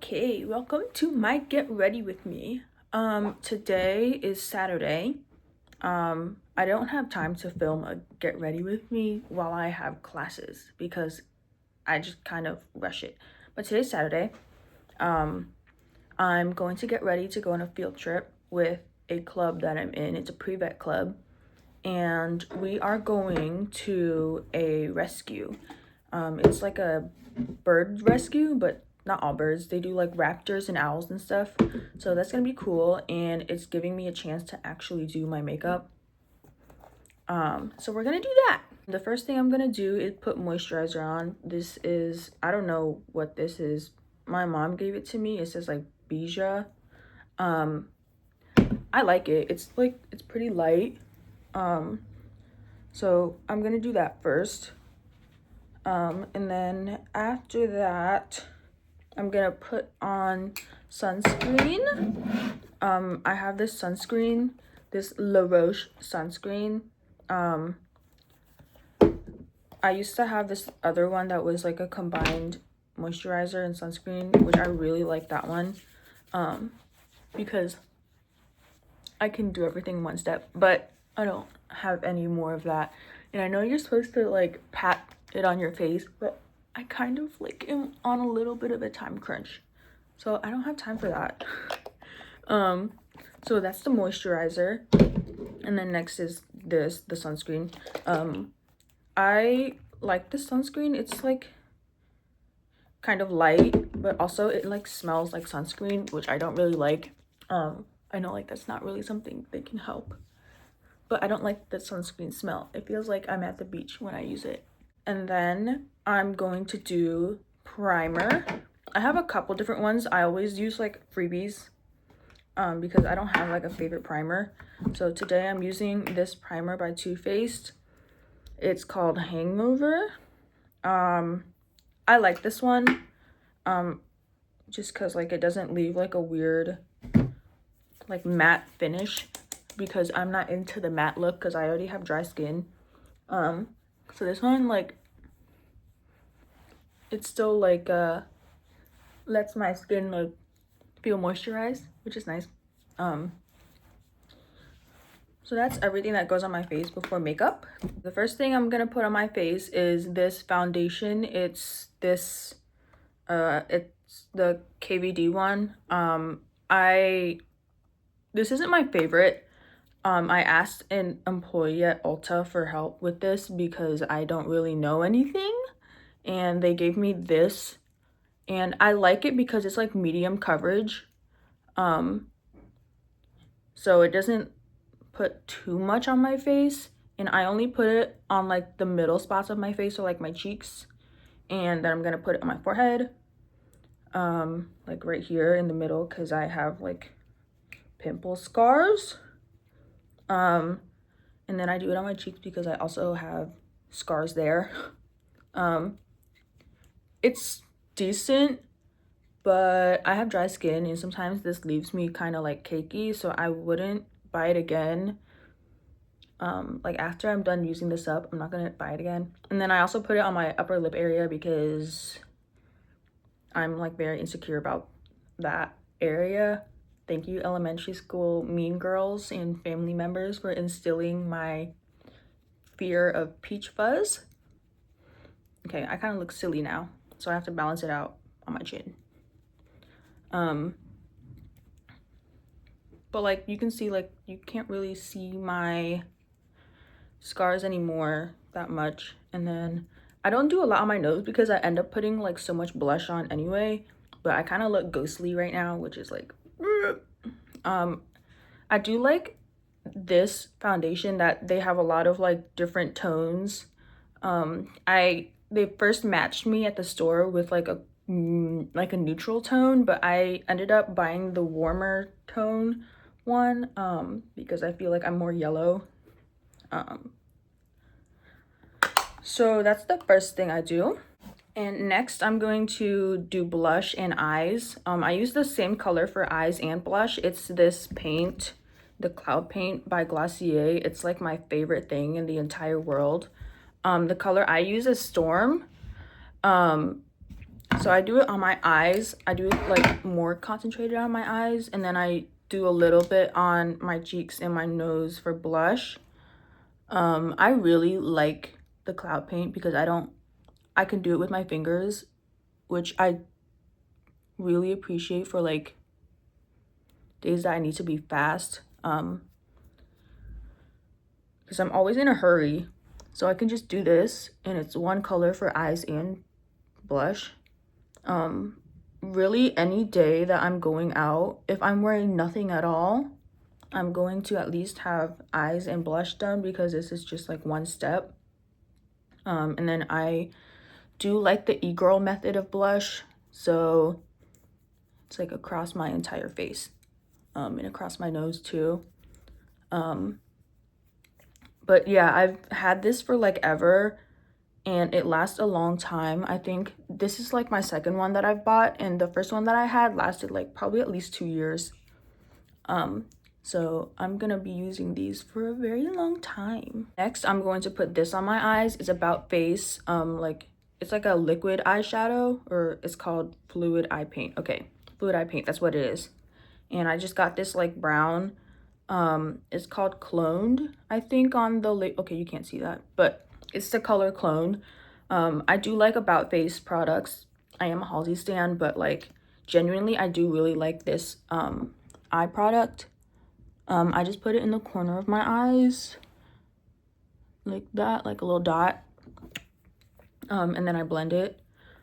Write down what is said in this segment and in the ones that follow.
Okay, welcome to my Get Ready With Me. Today is Saturday. I don't have time to film a Get Ready With Me while I have classes because I just kind of rush it. But today's Saturday. I'm going to get ready to go on a field trip with a club that I'm in. It's a pre-vet club. And we are going to a rescue. It's like a bird rescue, but not all birds. They do like raptors and owls and stuff. So that's gonna be cool, and it's giving me a chance to actually do my makeup. So we're gonna do that. The first thing I'm gonna do is put moisturizer on. This is, I don't know what this is. My mom gave it to me. It says like Bija. I like it. It's pretty light. So I'm gonna do that first. And then after that, I'm gonna put on sunscreen. I have this sunscreen, this La Roche sunscreen. I used to have this other one that was like a combined moisturizer and sunscreen, which I really like that one, because I can do everything in one step, but I don't have any more of that. And I know you're supposed to like pat it on your face, but I kind of like am on a little bit of a time crunch, so I don't have time for that. So that's the moisturizer, and then next is the sunscreen. I like the sunscreen. It's like kind of light, but also it like smells like sunscreen, which I don't really like. I know like that's not really something that can help, but I don't like the sunscreen smell. It feels like I'm at the beach when I use it. And then I'm going to do primer. I have a couple different ones. I always use like freebies because I don't have like a favorite primer. So today I'm using this primer by Too Faced. It's called Hangover. I like this one just because like it doesn't leave like a weird like matte finish, because I'm not into the matte look because I already have dry skin. So this one, like, it's still like lets my skin like feel moisturized, which is nice. So that's everything that goes on my face before makeup. The first thing I'm gonna put on my face is this foundation. It's this it's the KVD one. This isn't my favorite. I asked an employee at Ulta for help with this because I don't really know anything, and they gave me this, and I like it because it's like medium coverage. So it doesn't put too much on my face, and I only put it on like the middle spots of my face, so like my cheeks, and then I'm gonna put it on my forehead, like right here in the middle, because I have like pimple scars. And then I do it on my cheeks because I also have scars there. It's decent, but I have dry skin, and sometimes this leaves me kind of like cakey, so I wouldn't buy it again. Like after I'm done using this up, I'm not gonna buy it again. And then I also put it on my upper lip area because I'm like very insecure about that area. Thank you, elementary school mean girls and family members, for instilling my fear of peach fuzz. Okay, I kind of look silly now, so I have to balance it out on my chin. But like you can see, like you can't really see my scars anymore that much. And then I don't do a lot on my nose because I end up putting like so much blush on anyway, but I kind of look ghostly right now, which is like I do like this foundation that they have a lot of like different tones. They first matched me at the store with like a neutral tone, but I ended up buying the warmer tone one because I feel like I'm more yellow. So that's the first thing I do. And next I'm going to do blush and eyes. I use the same color for eyes and blush. It's this paint, the Cloud Paint by Glossier. It's like my favorite thing in the entire world. The color I use is Storm. So I do it on my eyes. I do it like more concentrated on my eyes, and then I do a little bit on my cheeks and my nose for blush. I really like the cloud paint because I can do it with my fingers, which I really appreciate for like days that I need to be fast. Because I'm always in a hurry. So I can just do this, and it's one color for eyes and blush. Really any day that I'm going out, if I'm wearing nothing at all, I'm going to at least have eyes and blush done because this is just like one step. And then I do like the e-girl method of blush, so it's like across my entire face, and across my nose too. But yeah, I've had this for like ever, and it lasts a long time. I think this is like my second one that I've bought, and the first one that I had lasted like probably at least 2 years. So I'm gonna be using these for a very long time. Next, I'm going to put this on my eyes. It's About Face. Like it's like a liquid eyeshadow, or it's called fluid eye paint. Okay, fluid eye paint, that's what it is. And I just got this like brown. It's called Cloned, I think, on the okay, you can't see that, but it's the color Cloned. I do like About Face products. I am a Halsey stan, but like genuinely I do really like this eye product. I just put it in the corner of my eyes like that, like a little dot, and then I blend it.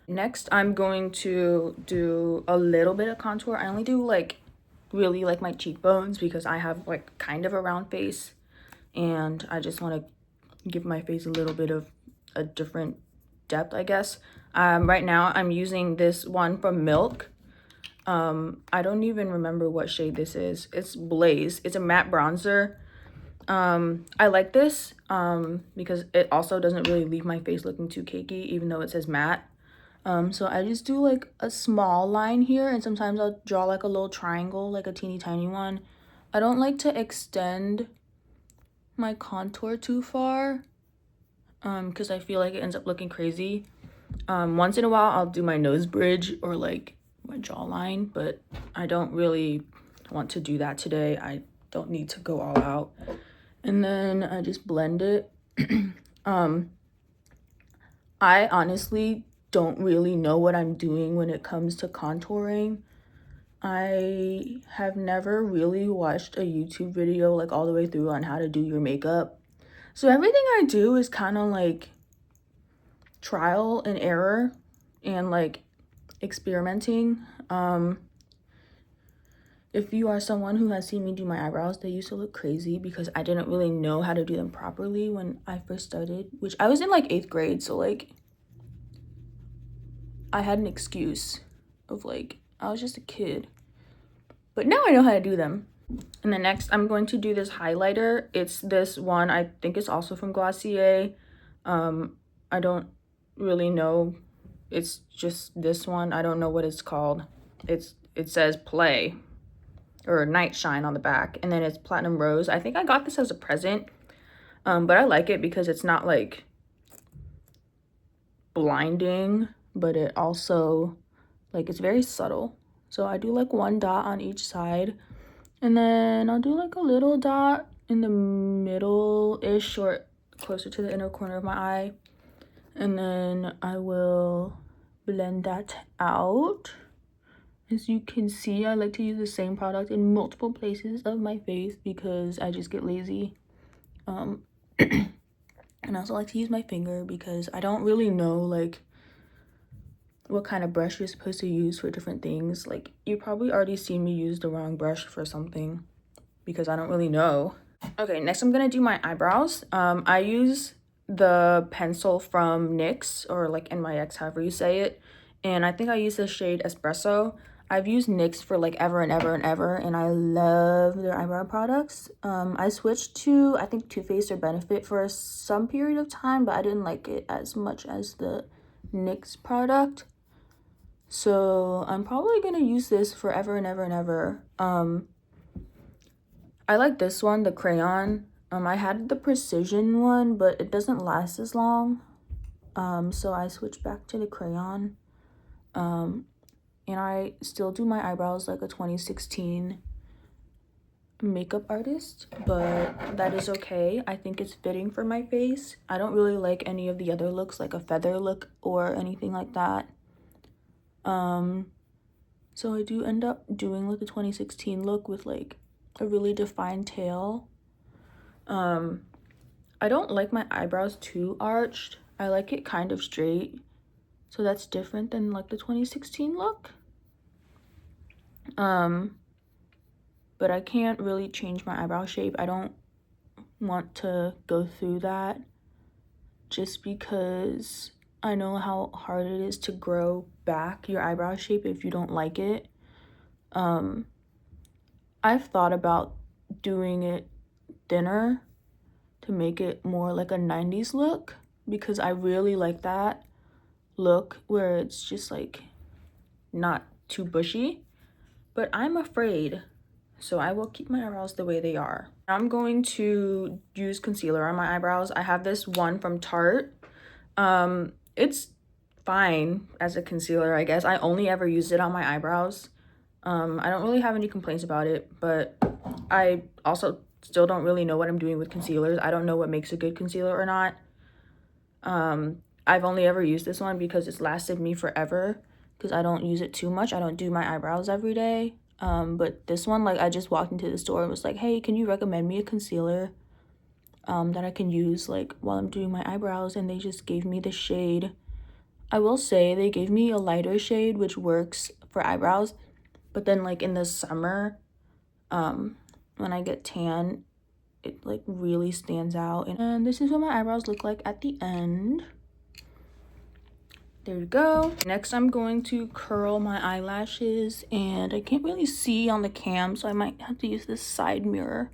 Next, I'm going to do a little bit of contour. I only do like really like my cheekbones because I have like kind of a round face, and I just want to give my face a little bit of a different depth, I guess. Right now I'm using this one from Milk. I don't even remember what shade this is. It's Blaze. It's a matte bronzer. I like this because it also doesn't really leave my face looking too cakey, even though it says matte. So I just do like a small line here, and sometimes I'll draw like a little triangle, like a teeny tiny one. I don't like to extend my contour too far because I feel like it ends up looking crazy. Once in a while I'll do my nose bridge or like my jawline, but I don't really want to do that today. I don't need to go all out. And then I just blend it. I honestly don't really know what I'm doing when it comes to contouring. I have never really watched a YouTube video like all the way through on how to do your makeup. So everything I do is kind of like trial and error and like experimenting. If you are someone who has seen me do my eyebrows, they used to look crazy because I didn't really know how to do them properly when I first started, which I was in like 8th grade, so like I had an excuse of like I was just a kid. But now I know how to do them. And then next I'm going to do this highlighter. It's this one, I think it's also from Glossier. I don't really know. It's just this one. I don't know what it's called. It says Play or Night Shine on the back, and then it's Platinum Rose. I think I got this as a present. But I like it because it's not like blinding, but it also like it's very subtle. So I do like one dot on each side, and then I'll do like a little dot in the middle-ish or closer to the inner corner of my eye, and then I will blend that out. As you can see, I like to use the same product in multiple places of my face because I just get lazy. And I also like to use my finger because I don't really know like what kind of brush you're supposed to use for different things. Like you probably already seen me use the wrong brush for something because I don't really know. Okay, next I'm gonna do my eyebrows. I use the pencil from NYX or like NYX, however you say it, and I think I use the shade Espresso. I've used NYX for like ever and ever and ever, and I love their eyebrow products. I switched to, I think, Too Faced or Benefit for some period of time, but I didn't like it as much as the NYX product. So I'm probably gonna use this forever and ever and ever. I like this one, the crayon. I had the precision one, but it doesn't last as long. So I switched back to the crayon. And I still do my eyebrows like a 2016 makeup artist, but that is okay. I think it's fitting for my face. I don't really like any of the other looks, like a feather look or anything like that. So I do end up doing like a 2016 look with like a really defined tail. I don't like my eyebrows too arched. I like it kind of straight. So that's different than like the 2016 look. But I can't really change my eyebrow shape. I don't want to go through that just because I know how hard it is to grow back your eyebrow shape if you don't like it. I've thought about doing it thinner to make it more like a 90s look because I really like that look where it's just like not too bushy, but I'm afraid, so I will keep my eyebrows the way they are. I'm going to use concealer on my eyebrows. I have this one from Tarte. It's fine as a concealer, I guess. I only ever used it on my eyebrows. I don't really have any complaints about it, but I also still don't really know what I'm doing with concealers. I don't know what makes a good concealer or not. I've only ever used this one because it's lasted me forever because I don't use it too much. I don't do my eyebrows every day. But this one, like, I just walked into the store and was like, hey, can you recommend me a concealer that I can use like while I'm doing my eyebrows? And they just gave me the shade. I will say they gave me a lighter shade which works for eyebrows, but then like in the summer when I get tan, it like really stands out. And this is what my eyebrows look like at the end. There you go. Next, I'm going to curl my eyelashes, and I can't really see on the cam, so I might have to use this side mirror.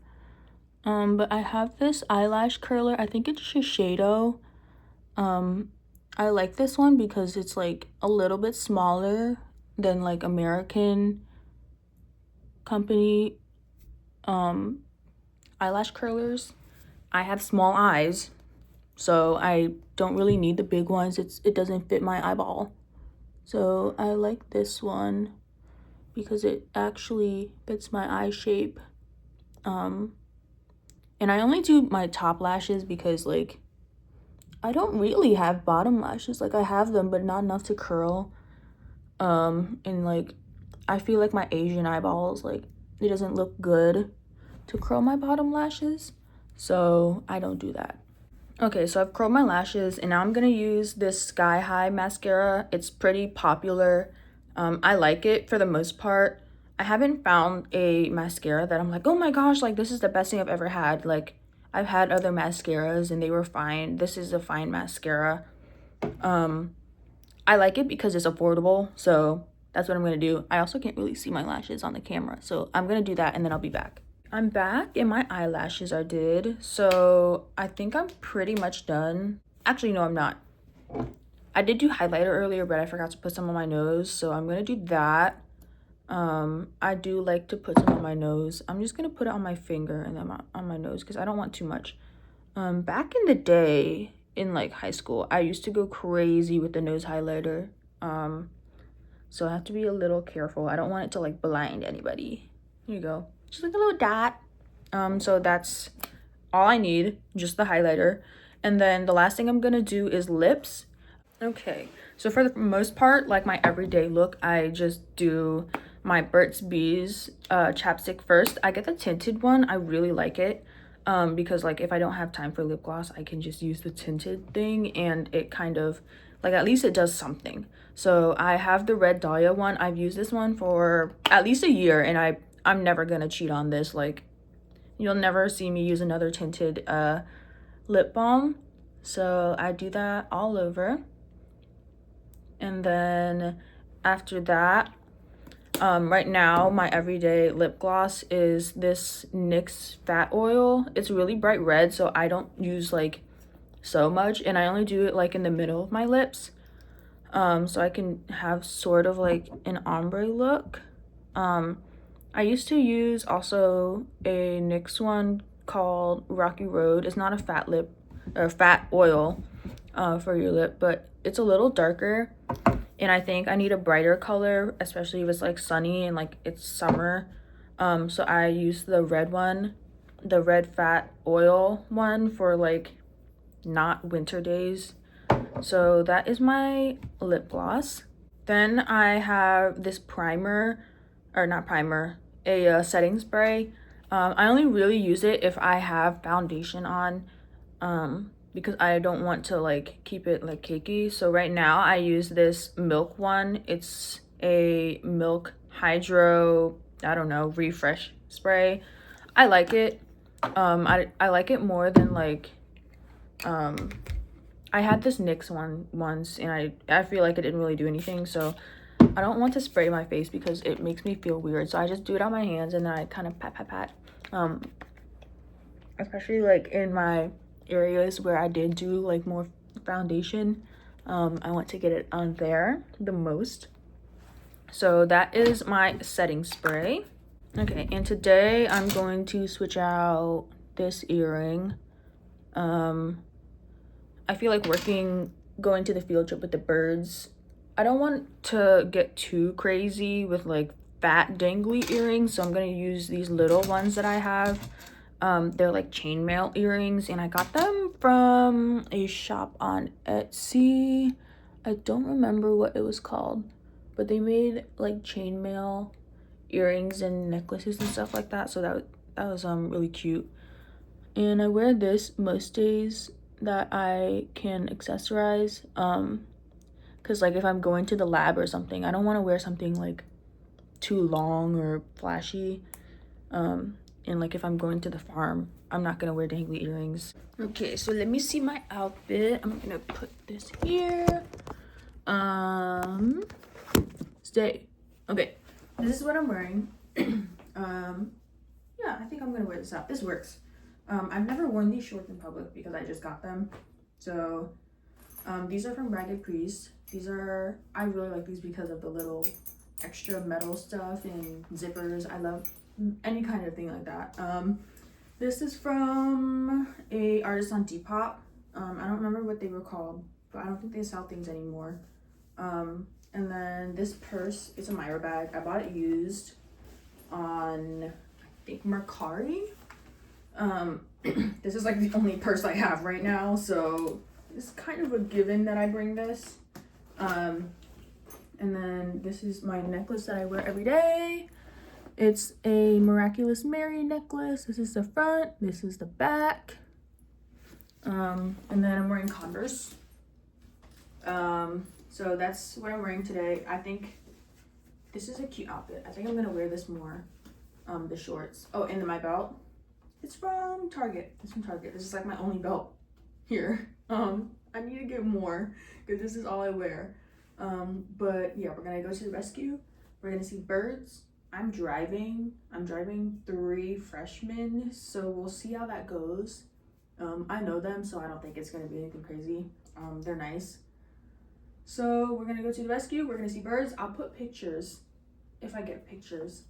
But I have this eyelash curler. I think it's Shiseido. I like this one because it's like a little bit smaller than like American company eyelash curlers. I have small eyes, so I don't really need the big ones. It doesn't fit my eyeball. So I like this one because it actually fits my eye shape. And I only do my top lashes because like I don't really have bottom lashes. Like I have them, but not enough to curl. And like I feel like my Asian eyeballs, like it doesn't look good to curl my bottom lashes, so I don't do that. Okay, so I've curled my lashes and now I'm gonna use this Sky High mascara. It's pretty popular. I like it for the most part. I haven't found a mascara that I'm like, oh my gosh, like this is the best thing I've ever had. Like I've had other mascaras and they were fine. This is a fine mascara. I like it because it's affordable, so that's what I'm gonna do. I also can't really see my lashes on the camera, so I'm gonna do that and then I'll be back. I'm back and my eyelashes are did, so I think I'm pretty much done. Actually, no, I'm not. I did do highlighter earlier, but I forgot to put some on my nose, so I'm gonna do that. I do like to put some on my nose. I'm just gonna put it on my finger and then on my nose because I don't want too much. Back in the day, in like high school, I used to go crazy with the nose highlighter. So I have to be a little careful. I don't want it to like blind anybody. Here you go. Just like a little dot. So that's all I need, just the highlighter. And then the last thing I'm gonna do is lips. Okay, so for the most part, like my everyday look, I just do my Burt's Bees chapstick first. I get the tinted one. I really like it because like if I don't have time for lip gloss, I can just use the tinted thing and it kind of like at least it does something. So I have the Red Dahlia one. I've used this one for at least a year and I'm never gonna cheat on this. Like you'll never see me use another tinted lip balm. So I do that all over. And then after that, right now my everyday lip gloss is this NYX Fat Oil. It's really bright red, so I don't use like so much, and I only do it like in the middle of my lips, so I can have sort of like an ombre look. I used to use also a NYX one called Rocky Road. It's not a fat lip or fat oil for your lip, but it's a little darker and I think I need a brighter color, especially if it's like sunny and like it's summer. So I use the red one, the red fat oil one for like not winter days. So that is my lip gloss. Then I have this primer, or not primer, a setting spray. I only really use it if I have foundation on, because I don't want to like keep it like cakey. So right now I use this Milk one. It's a Milk Hydro, I don't know, refresh spray. I like it. I like it more than like, I had this NYX one once and I feel like it didn't really do anything, so I don't want to spray my face because it makes me feel weird. So I just do it on my hands and then I kind of pat. Especially like in my areas where I did do like more foundation. I want to get it on there the most. So that is my setting spray. Okay, and today I'm going to switch out this earring. I feel like going to the field trip with the birds, I don't want to get too crazy with like fat dangly earrings, so I'm gonna use these little ones that I have. They're like chainmail earrings, and I got them from a shop on Etsy. I don't remember what it was called, but they made like chainmail earrings and necklaces and stuff like that, so that was really cute. And I wear this most days that I can accessorize, because like if I'm going to the lab or something, I don't want to wear something like too long or flashy. And like if I'm going to the farm, I'm not gonna wear dangly earrings. Okay, so let me see my outfit. I'm gonna put this here. Stay. Okay, this is what I'm wearing. Yeah, I think I'm gonna wear this out. This works. I've never worn these shorts in public because I just got them. So these are from Ragged Priest. I really like these because of the little extra metal stuff and zippers. I love any kind of thing like that. This is from a artist on Depop. I don't remember what they were called, but I don't think they sell things anymore. And then this purse, it's a Myra bag. I bought it used on, I think, Mercari. This is like the only purse I have right now, so it's kind of a given that I bring this. And then this is my necklace that I wear every day. It's a Miraculous Mary necklace. This is the front, this is the back. And then I'm wearing Converse. So that's what I'm wearing today. I think this is a cute outfit. I think I'm gonna wear this more. The shorts. Oh, and then my belt. It's from Target. It's from Target. This is like my only belt here. I need to get more because this is all I wear. But yeah, we're gonna go to the rescue. We're gonna see birds. I'm driving 3 freshmen, so we'll see how that goes. I know them, so I don't think it's gonna be anything crazy. They're nice. So we're gonna go to the rescue. We're gonna see birds. I'll put pictures if I get pictures.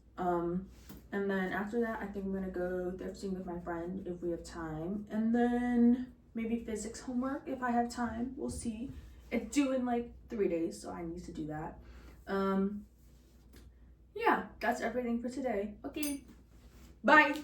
And then after that, I think I'm gonna go thrifting with my friend if we have time. And then maybe physics homework if I have time. We'll see. It's due in like 3 days, so I need to do that. Yeah, that's everything for today. Okay, bye.